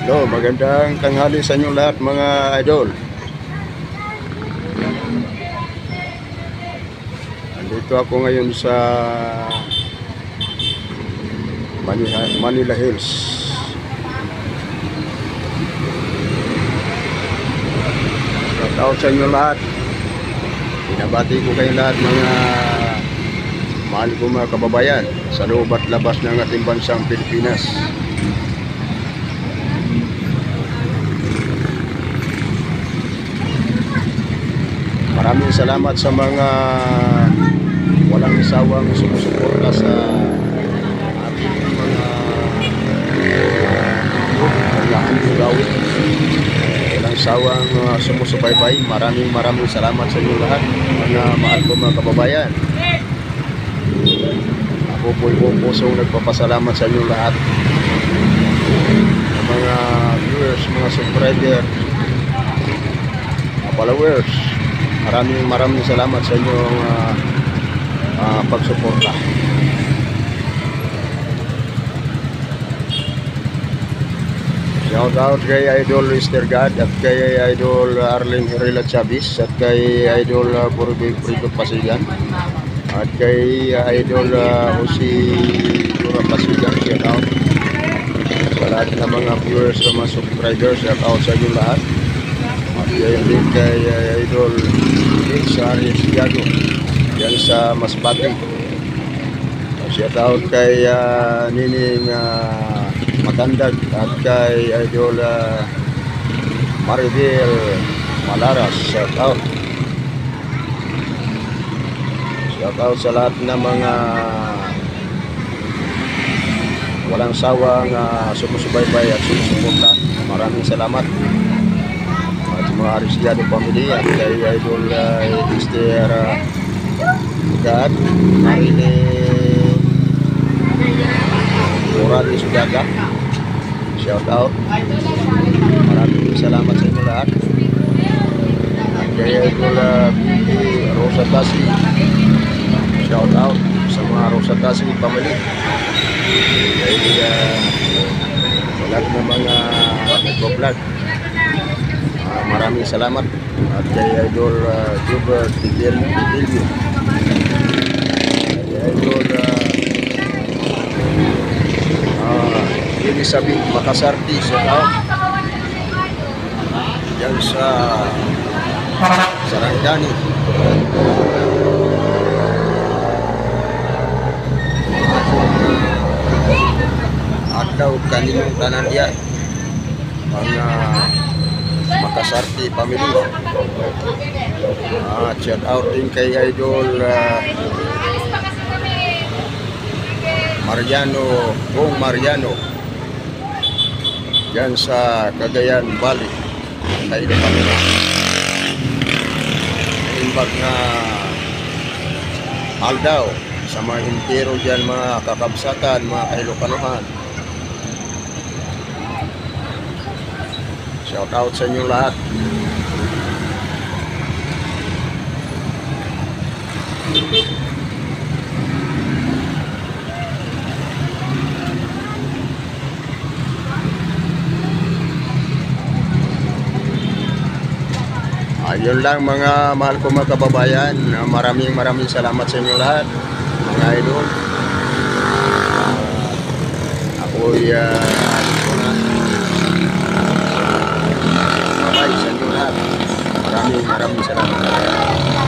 Hello, magandang tanghali sa inyong lahat mga idol. Andito ako ngayon sa Manila Hills. Shout out sa inyong lahat. Pinabati ko kayong lahat mga mahal ko mga kababayan sa loob at labas ng ating bansang Pilipinas. Maraming salamat sa mga walang sawang sumusuporta sa ating mga gawin. Walang sawang sumusubaybay. Maraming salamat sa inyo lahat, mga mahal ko mga kababayan. Ako po'y buong pusong nagpapasalamat sa inyo lahat, mga viewers, mga subscriber, mga followers. Maraming salamat sa inyong pagsuporta. Shout out kay Idol Mr. God at kay Idol Arlen Herrera Chavez at kay Idol Burito Pasigan at kay Idol Jose Dura Pasigan. Shout out sa lahat ng mga viewers, mga subscribers. Shout out sa inyo lahat. At din kay Idol sa Aristiago yan sa Masbate. Shout out kay Nining Matandag at kay Idol Maribel Malaras. Shout out sa lahat ng mga walang sawang sumusubaybay at sumusuporta. Maraming salamat at mga Aristiado family at kay Idol Mr. God Marine Morales Daga. Shout out, maraming salamat sa inyo lahat. At kay Idol Rosa Tasi. Shout out sa mga Rosa Tasi family. Kay sa lahat ng mga nagpo-vlog, maraming salamat. At kay Idol Jubert Tidelio, kay Idol Elizabeth Makasarti. Shout out yan sa Sarangani. At daw kaninong tanan diyan mga Makasarti family. Shout out din kay Idol Bong Mariano yan sa Cagayan Valley. Tayo na kami imbag na Aldaw sa mga intero dyan, mga kakabsatan, mga Kailokanuhan. Shout out sa inyo lahat. Yun lang mga mahal ko mga kababayan. Maraming salamat sa inyo lahat mga idol. Ako'y bye sa inyo lahat. Maraming salamat.